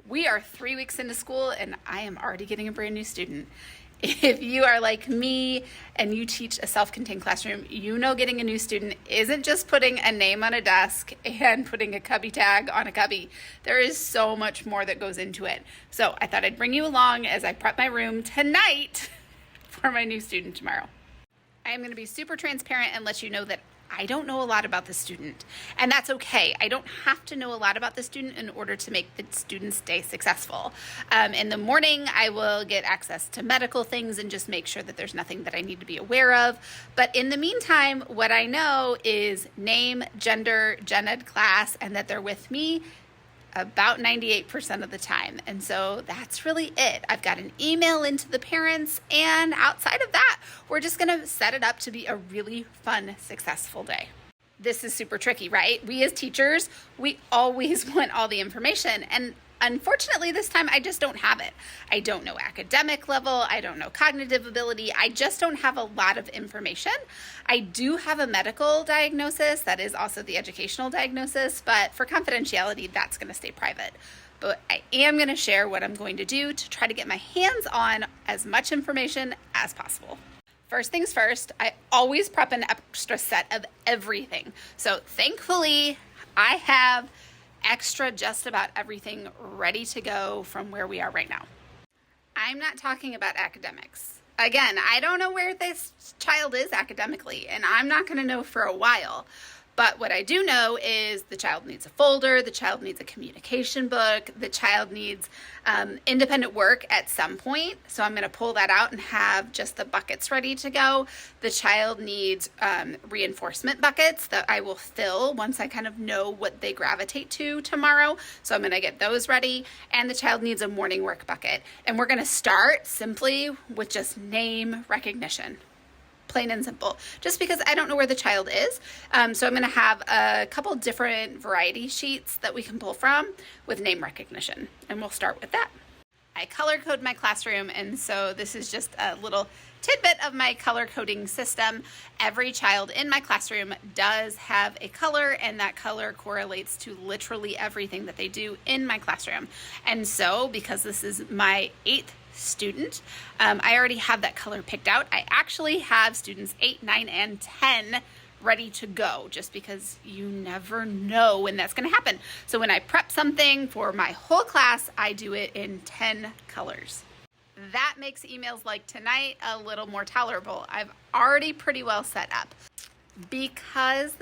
We are 3 weeks into school and I am already getting a brand new student. If you are like me and you teach a self-contained classroom, you know getting a new student isn't just putting a name on a desk and putting a cubby tag on a cubby. There is so much more that goes into it. So I thought I'd bring you along as I prep my room tonight for my new student tomorrow. I am going to be super transparent and let you know that I don't know a lot about the student, and that's okay. I don't have to know a lot about the student in order to make the student's day successful. In the morning, I will get access to medical things and just make sure that there's nothing that I need to be aware of. But in the meantime, what I know is name, gender, gen ed class, and that they're with me about 98% of the time. And so that's really it. I've got an email into the parents, and outside of that, we're just going to set it up to be a really fun, successful day. This is super tricky, right? We as teachers, we always want all the information, and unfortunately, this time I just don't have it. I don't know academic level. I don't know cognitive ability. I just don't have a lot of information. I do have a medical diagnosis. That is also the educational diagnosis, but for confidentiality, that's going to stay private. But I am going to share what I'm going to do to try to get my hands on as much information as possible. First things first, I always prep an extra set of everything. So thankfully, I have extra just about everything ready to go from where we are right now. I'm not talking about academics. Again, I don't know where this child is academically, and I'm not going to know for a while. But what I do know is the child needs a folder, the child needs a communication book, the child needs independent work at some point. So I'm going to pull that out and have just the buckets ready to go. The child needs reinforcement buckets that I will fill once I kind of know what they gravitate to tomorrow. So I'm going to get those ready. And the child needs a morning work bucket. And we're going to start simply with just name recognition. Plain and simple, just because I don't know where the child is. So I'm going to have a couple different variety sheets that we can pull from with name recognition, and we'll start with that. I color code my classroom, and so this is just a little tidbit of my color coding system. Every child in my classroom does have a color, and that color correlates to literally everything that they do in my classroom. And so because this is my 8th student, I already have that color picked out. I actually have students 8, 9, and 10 ready to go, just because you never know when that's going to happen. So when I prep something for my whole class, I do it in 10 colors. That makes emails like tonight a little more tolerable. I've already pretty well set up. Because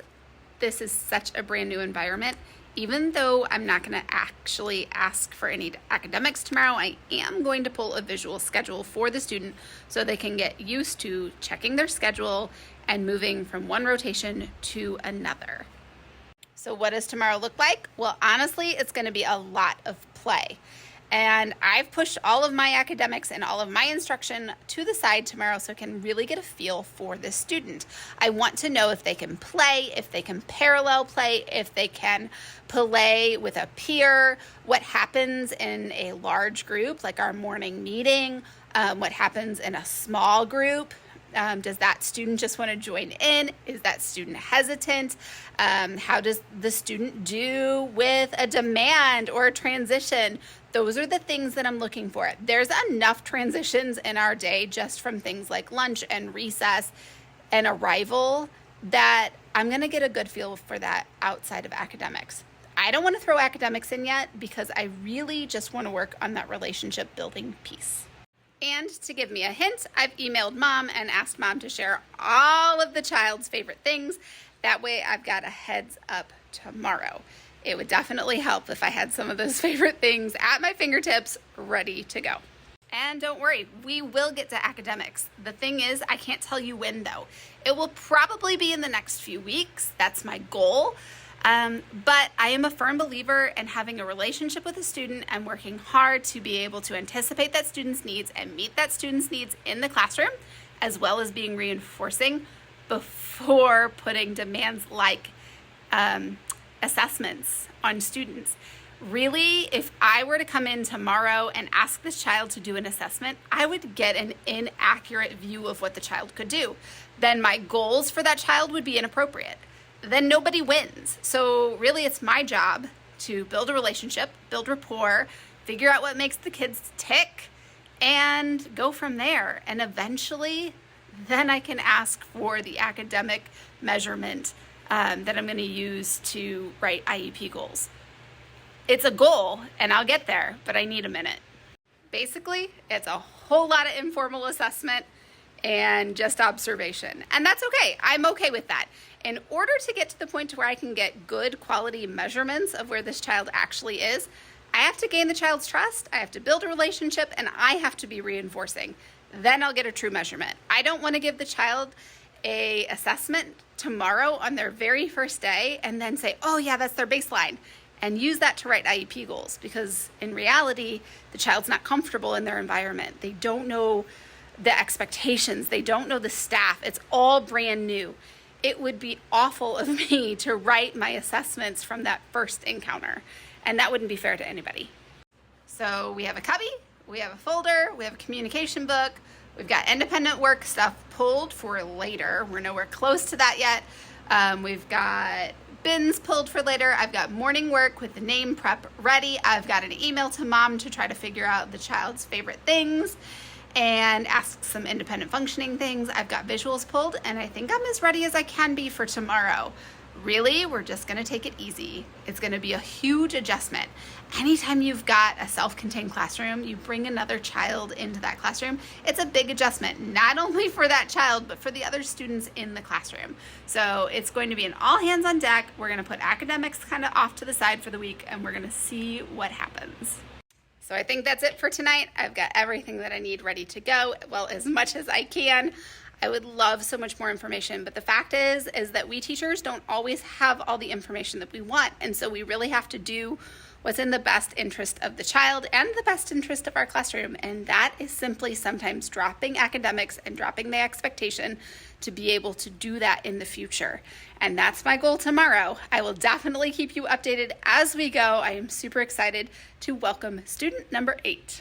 this is such a brand new environment, even though I'm not going to actually ask for any academics tomorrow, I am going to pull a visual schedule for the student so they can get used to checking their schedule and moving from one rotation to another. So what does tomorrow look like? Well, honestly, it's going to be a lot of play. And I've pushed all of my academics and all of my instruction to the side tomorrow so I can really get a feel for this student. I want to know if they can play, if they can parallel play, if they can play with a peer, what happens in a large group, like our morning meeting, what happens in a small group. Does that student just want to join in? Is that student hesitant? How does the student do with a demand or a transition? Those are the things that I'm looking for. There's enough transitions in our day just from things like lunch and recess and arrival that I'm going to get a good feel for that outside of academics. I don't want to throw academics in yet because I really just want to work on that relationship building piece. And to give me a hint, I've emailed mom and asked mom to share all of the child's favorite things. That way I've got a heads up tomorrow. It would definitely help if I had some of those favorite things at my fingertips ready to go. And don't worry, we will get to academics. The thing is, I can't tell you when though. It will probably be in the next few weeks. That's my goal. But I am a firm believer in having a relationship with a student and working hard to be able to anticipate that student's needs and meet that student's needs in the classroom, as well as being reinforcing before putting demands like assessments on students. Really, if I were to come in tomorrow and ask this child to do an assessment, I would get an inaccurate view of what the child could do. Then my goals for that child would be inappropriate. Then nobody wins. So really, it's my job to build a relationship, build rapport, figure out what makes the kids tick, and go from there. And eventually, then I can ask for the academic measurement that I'm going to use to write IEP goals. It's a goal, and I'll get there, but I need a minute. Basically, it's a whole lot of informal assessment and just observation. And that's okay. I'm okay with that. In order to get to the point to where I can get good quality measurements of where this child actually is, I have to gain the child's trust, I have to build a relationship, and I have to be reinforcing. Then I'll get a true measurement. I don't want to give the child a assessment tomorrow on their very first day and then say, oh yeah, that's their baseline, and use that to write IEP goals, because in reality, the child's not comfortable in their environment. They don't know the expectations. They don't know the staff. It's all brand new. It would be awful of me to write my assessments from that first encounter, and that wouldn't be fair to anybody. So we have a cubby, we have a folder, we have a communication book, we've got independent work stuff pulled for later. We're nowhere close to that yet. We've got bins pulled for later. I've got morning work with the name prep ready. I've got an email to mom to try to figure out the child's favorite things and ask some independent functioning things. I've got visuals pulled, and I think I'm as ready as I can be for tomorrow. Really, we're just gonna take it easy. It's gonna be a huge adjustment. Anytime you've got a self-contained classroom, you bring another child into that classroom, it's a big adjustment, not only for that child, but for the other students in the classroom. So it's going to be an all hands on deck. We're gonna put academics kind of off to the side for the week, and we're gonna see what happens. So I think that's it for tonight. I've got everything that I need ready to go, well, as much as I can. I would love so much more information, but the fact is that we teachers don't always have all the information that we want, and so we really have to do what's in the best interest of the child and the best interest of our classroom, and that is simply sometimes dropping academics and dropping the expectation to be able to do that in the future. And that's my goal tomorrow. I will definitely keep you updated as we go. I am super excited to welcome student number 8.